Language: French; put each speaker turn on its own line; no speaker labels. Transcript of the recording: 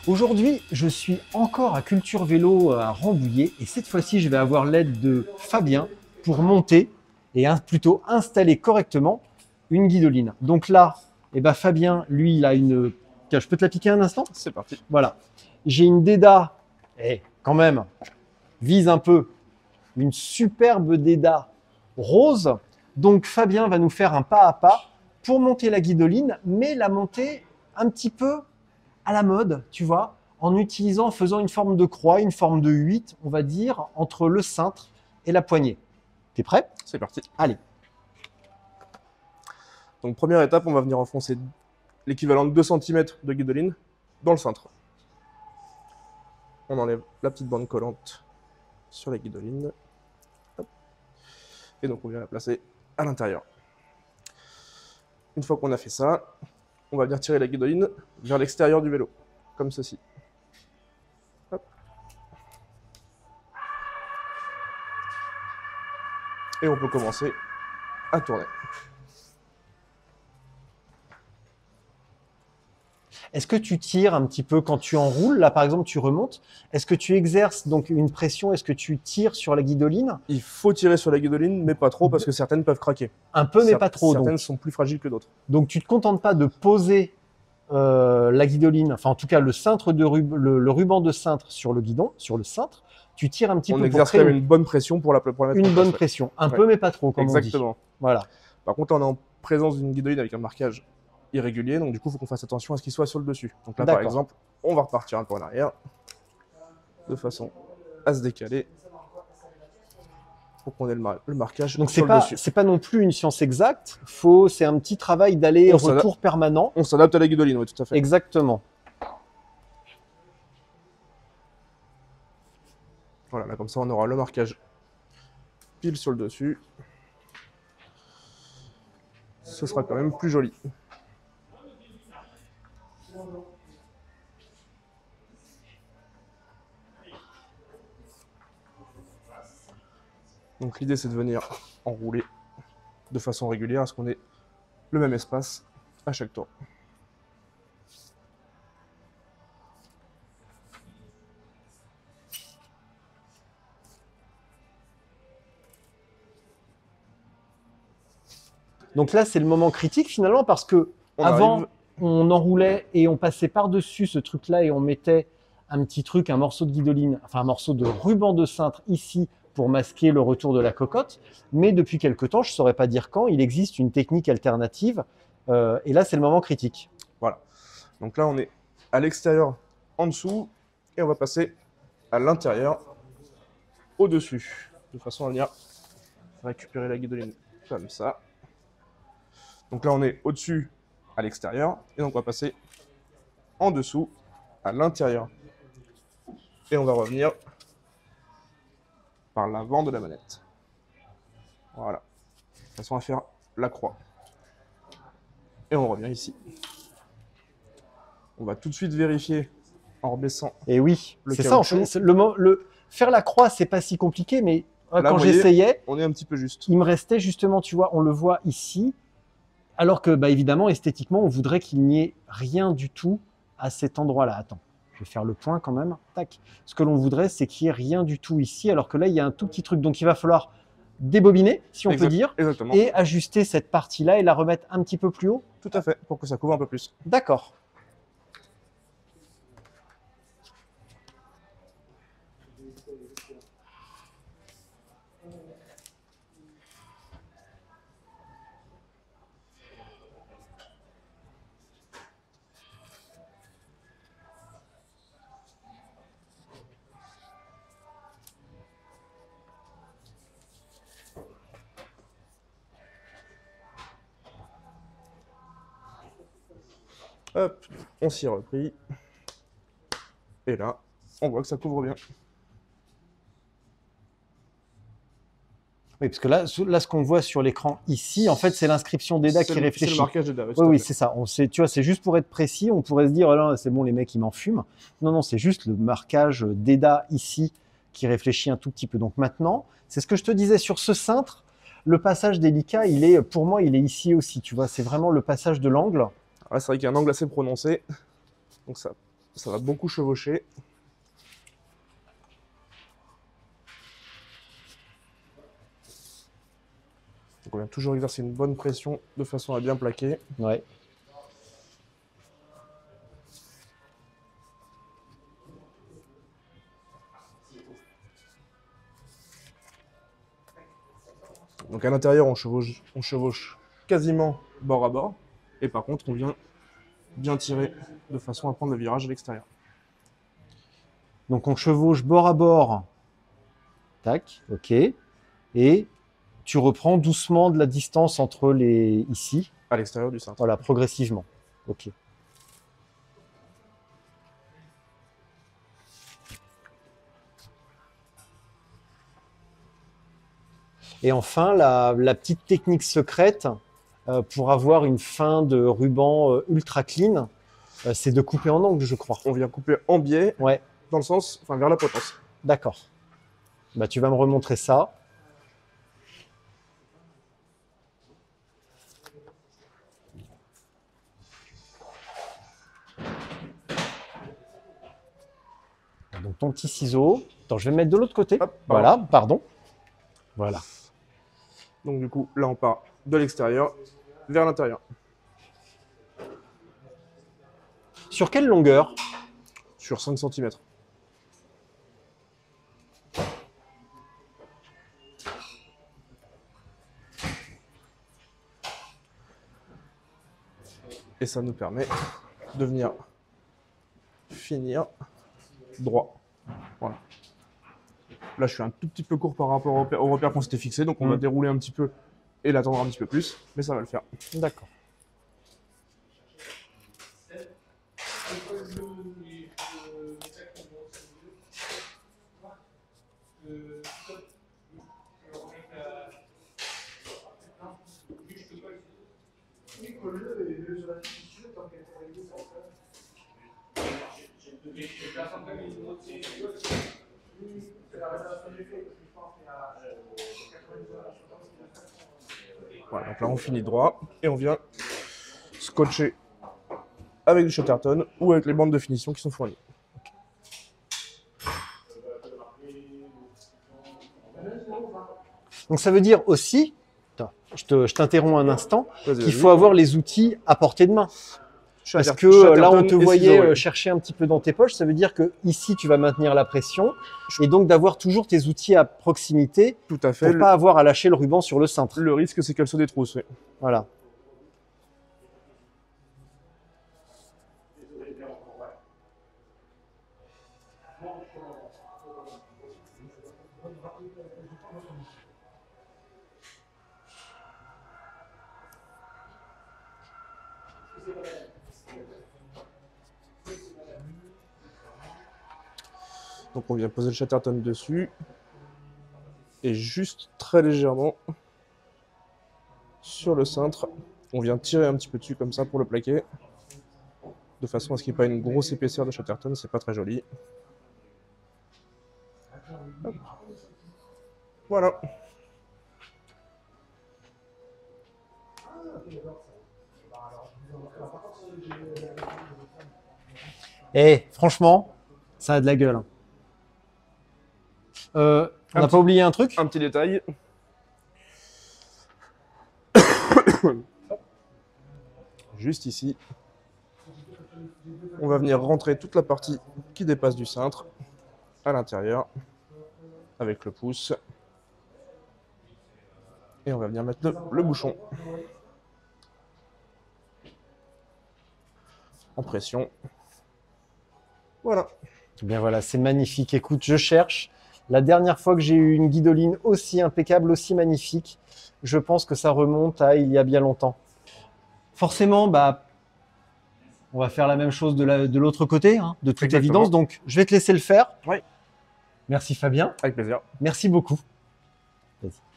Aujourd'hui, je suis encore à Culture Vélo à Rambouillet et cette fois-ci, je vais avoir l'aide de Fabien pour monter et plutôt installer correctement une guidoline. Donc là, Fabien, lui, il a une... Tiens, je peux te la piquer un instant?
C'est parti.
Voilà. J'ai une Deda, quand même, vise un peu, une superbe Deda rose. Donc Fabien va nous faire un pas à pas pour monter la guidoline, mais la monter un petit peu à la mode, tu vois, en faisant une forme de croix, une forme de 8, on va dire, entre le cintre et la poignée. T'es prêt?
C'est parti.
Allez.
Donc première étape, on va venir enfoncer l'équivalent de 2 cm de guidoline dans le cintre. On enlève la petite bande collante sur la guidoline. Hop. Et donc on vient la placer à l'intérieur. Une fois qu'on a fait ça, on va venir tirer la guidoline vers l'extérieur du vélo, comme ceci. Hop. Et on peut commencer à tourner.
Est-ce que tu tires un petit peu quand tu enroules? Là, par exemple, tu remontes. Est-ce que tu exerces donc une pression? Est-ce que tu tires sur la guidoline?
Il faut tirer sur la guidoline, mais pas trop, parce que certaines peuvent craquer.
Un peu, mais pas trop.
Certaines sont plus fragiles que d'autres.
Donc, tu ne te contentes pas de poser la guidoline, enfin en tout cas le cintre le ruban de cintre sur le guidon, sur le cintre. Tu tires un petit peu.
On exerce quand même une bonne pression pour la mettre en place.
Une bonne pression. Un peu, mais pas trop, comme on dit.
Exactement.
Voilà.
Par contre, on est en présence d'une guidoline avec un marquage irrégulier, donc du coup, il faut qu'on fasse attention à ce qu'il soit sur le dessus. Donc là, par exemple, on va repartir un peu en arrière, de façon à se décaler, pour qu'on ait le marquage
donc
sur le dessus.
C'est pas non plus une science exacte, c'est un petit travail d'aller-retour permanent.
On s'adapte à la guidoline, oui, tout à fait.
Exactement.
Voilà, là, comme ça, on aura le marquage pile sur le dessus. Ce sera quand même plus joli. Donc l'idée, c'est de venir enrouler de façon régulière à ce qu'on ait le même espace à chaque tour.
Donc là, c'est le moment critique finalement parce que avant, on enroulait et on passait par-dessus ce truc-là et on mettait un petit truc, un morceau de guidoline, enfin un morceau de ruban de cintre ici pour masquer le retour de la cocotte. Mais depuis quelque temps, je ne saurais pas dire quand, il existe une technique alternative. Et là, c'est le moment critique.
Voilà. Donc là, on est à l'extérieur, en dessous, et on va passer à l'intérieur, au-dessus, de façon à venir récupérer la guidoline comme ça. Donc là, on est au-dessus, à l'extérieur, et donc on va passer en dessous, à l'intérieur. Et on va revenir par l'avant de la manette. Voilà. De façon à faire la croix. Et on revient ici. On va tout de suite vérifier en rebaissant.
Et oui, c'est ça. En fait, faire la croix, c'est pas si compliqué, mais là, quand j'essayais,
on est un petit peu juste.
Il me restait justement, tu vois, on le voit ici, alors que, évidemment, esthétiquement, on voudrait qu'il n'y ait rien du tout à cet endroit-là. Attends, je vais faire le point quand même. Tac. Ce que l'on voudrait, c'est qu'il n'y ait rien du tout ici, alors que là, il y a un tout petit truc. Donc, il va falloir débobiner, si on peut dire, et ajuster cette partie-là et la remettre un petit peu plus haut.
Tout à fait, pour que ça couvre un peu plus.
D'accord.
Hop, on s'y replie. Et là, on voit que ça couvre bien.
Oui, parce que là ce qu'on voit sur l'écran ici, en fait, c'est l'inscription d'EDA qui réfléchit.
C'est le marquage d'EDA.
Oui, c'est ça. Tu vois, c'est juste pour être précis. On pourrait se dire, oh, c'est bon, les mecs, ils m'en fument. Non, non, c'est juste le marquage d'EDA ici qui réfléchit un tout petit peu. Donc maintenant, c'est ce que je te disais sur ce cintre. Le passage délicat, pour moi, il est ici aussi. Tu vois, c'est vraiment le passage de l'angle.
C'est vrai qu'il y a un angle assez prononcé. Donc ça ça va beaucoup chevaucher. Donc on vient toujours exercer une bonne pression de façon à bien plaquer.
Ouais.
Donc à l'intérieur, on chevauche quasiment bord à bord. Et par contre, on vient bien tirer de façon à prendre le virage à l'extérieur.
Donc on chevauche bord à bord. Tac, ok. Et tu reprends doucement de la distance entre les ici.
À l'extérieur du cintre.
Voilà, progressivement. Ok. Et enfin, la petite technique secrète pour avoir une fin de ruban ultra clean, c'est de couper en angle, je crois.
On vient couper en biais,
Ouais,
dans le sens, enfin vers la potence.
d'accord. Bah, tu vas me remontrer ça. Donc ton petit ciseau. Attends, je vais me mettre de l'autre côté.
Hop,
voilà, pardon. Voilà.
Donc du coup, là on part de l'extérieur vers l'intérieur.
Sur quelle longueur?
Sur 5 cm. Et ça nous permet de venir finir droit. Voilà. Là, je suis un tout petit peu court par rapport au repère qu'on s'était fixé, donc on va dérouler un petit peu et l'attendre un petit peu plus, mais ça va le faire.
D'accord.
Voilà, donc là on finit droit et on vient scotcher avec du Chatterton ou avec les bandes de finition qui sont fournies.
Donc ça veut dire aussi, attends, je t'interromps un instant,
Vas-y,
qu'il
vas-y.
faut avoir les outils à portée de main. Parce
Chatterton
que là, on te
et
voyait
ciseaux, ouais.
chercher un petit peu dans tes poches. Ça veut dire que ici, tu vas maintenir la pression et donc d'avoir toujours tes outils à proximité
Tout à fait.
pour pas avoir à lâcher le ruban sur le cintre.
Le risque, c'est qu'elle se détrousse. Oui.
Voilà.
Donc on vient poser le Chatterton dessus et juste très légèrement sur le cintre, on vient tirer un petit peu dessus comme ça pour le plaquer, de façon à ce qu'il n'y ait pas une grosse épaisseur de Chatterton, c'est pas très joli. Hop. Voilà.
Et franchement, ça a de la gueule. Hein. On n'a pas oublié un truc?
Un petit détail. Juste ici, on va venir rentrer toute la partie qui dépasse du cintre à l'intérieur avec le pouce. Et on va venir mettre le bouchon en pression. Voilà.
Eh bien voilà, c'est magnifique. Écoute, je cherche. La dernière fois que j'ai eu une guidoline aussi impeccable, aussi magnifique, je pense que ça remonte à il y a bien longtemps. Forcément, bah, on va faire la même chose de l'autre côté, hein, de toute
Exactement.
évidence. Donc, je vais te laisser le faire.
Oui.
Merci Fabien.
Avec plaisir.
Merci beaucoup. Vas-y.